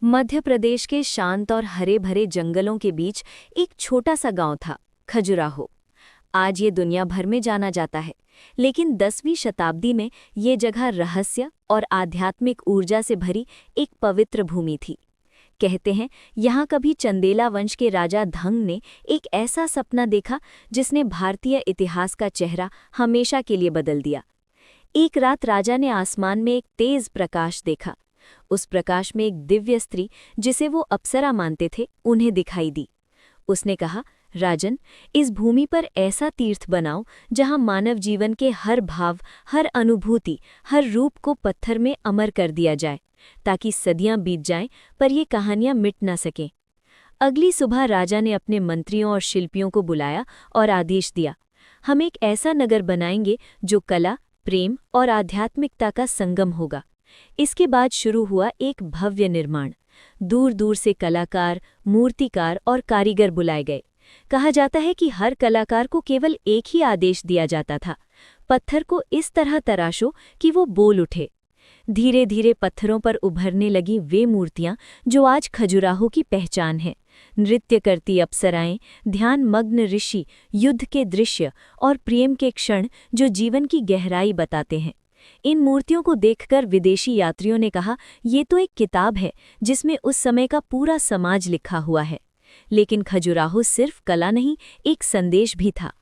मध्य प्रदेश के शांत और हरे भरे जंगलों के बीच एक छोटा सा गांव था, खजुराहो। आज ये दुनिया भर में जाना जाता है, लेकिन 10वीं शताब्दी में ये जगह रहस्य और आध्यात्मिक ऊर्जा से भरी एक पवित्र भूमि थी। कहते हैं यहाँ कभी चंदेला वंश के राजा धंग ने एक ऐसा सपना देखा जिसने भारतीय इतिहास का चेहरा हमेशा के लिए बदल दिया। एक रात राजा ने आसमान में एक तेज प्रकाश देखा। उस प्रकाश में एक दिव्य स्त्री, जिसे वो अप्सरा मानते थे, उन्हें दिखाई दी। उसने कहा, राजन, इस भूमि पर ऐसा तीर्थ बनाओ जहां मानव जीवन के हर भाव, हर अनुभूति, हर रूप को पत्थर में अमर कर दिया जाए, ताकि सदियां बीत जाएं पर ये कहानियां मिट ना सकें। अगली सुबह राजा ने अपने मंत्रियों और शिल्पियों को बुलाया और आदेश दिया, हम एक ऐसा नगर बनाएंगे जो कला, प्रेम और आध्यात्मिकता का संगम होगा। इसके बाद शुरू हुआ एक भव्य निर्माण। दूर दूर से कलाकार, मूर्तिकार और कारीगर बुलाए गए। कहा जाता है कि हर कलाकार को केवल एक ही आदेश दिया जाता था, पत्थर को इस तरह तराशो कि वो बोल उठे। धीरे धीरे पत्थरों पर उभरने लगी वे मूर्तियां जो आज खजुराहो की पहचान है। नृत्य करती अप्सराएं, ध्यानमग्न ऋषि, युद्ध के दृश्य और प्रेम के क्षण जो जीवन की गहराई बताते हैं। इन मूर्तियों को देखकर विदेशी यात्रियों ने कहा, ये तो एक किताब है जिसमें उस समय का पूरा समाज लिखा हुआ है। लेकिन खजुराहो सिर्फ कला नहीं, एक संदेश भी था।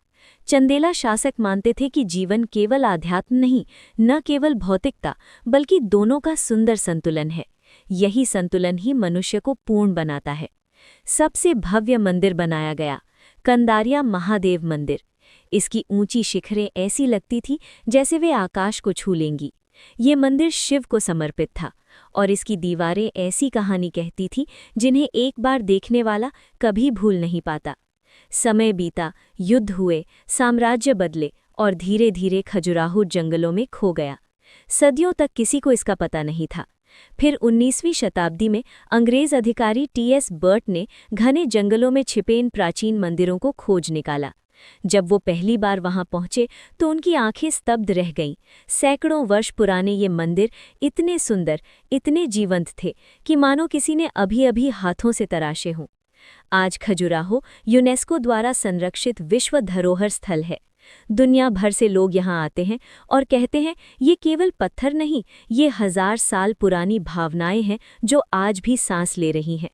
चंदेला शासक मानते थे कि जीवन केवल आध्यात्म नहीं, न केवल भौतिकता, बल्कि दोनों का सुंदर संतुलन है। यही संतुलन ही मनुष्य को पूर्ण बनाता है। सबसे भव्य मंदिर बनाया गया, कंदारिया महादेव मंदिर। इसकी ऊंची शिखरें ऐसी लगती थी जैसे वे आकाश को छू लेंगी। ये मंदिर शिव को समर्पित था और इसकी दीवारें ऐसी कहानी कहती थी जिन्हें एक बार देखने वाला कभी भूल नहीं पाता। समय बीता, युद्ध हुए, साम्राज्य बदले और धीरे धीरे खजुराहो जंगलों में खो गया। सदियों तक किसी को इसका पता नहीं था। फिर 19वीं शताब्दी में अंग्रेज अधिकारी टी.एस. बर्ट ने घने जंगलों में छिपे इन प्राचीन मंदिरों को खोज निकाला। जब वो पहली बार वहां पहुंचे तो उनकी आंखें स्तब्ध रह गईं। सैकड़ों वर्ष पुराने ये मंदिर इतने सुंदर, इतने जीवंत थे कि मानो किसी ने अभी अभी हाथों से तराशे हों। आज खजुराहो यूनेस्को द्वारा संरक्षित विश्व धरोहर स्थल है। दुनिया भर से लोग यहाँ आते हैं और कहते हैं, ये केवल पत्थर नहीं, ये 1000 साल पुरानी भावनाएं हैं जो आज भी सांस ले रही हैं।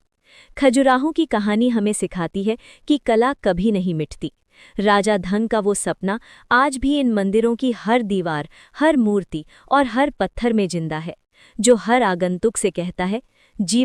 खजुराहो की कहानी हमें सिखाती है कि कला कभी नहीं मिटती। राजा धंग का वो सपना आज भी इन मंदिरों की हर दीवार, हर मूर्ति और हर पत्थर में जिंदा है, जो हर आगंतुक से कहता है, जीवन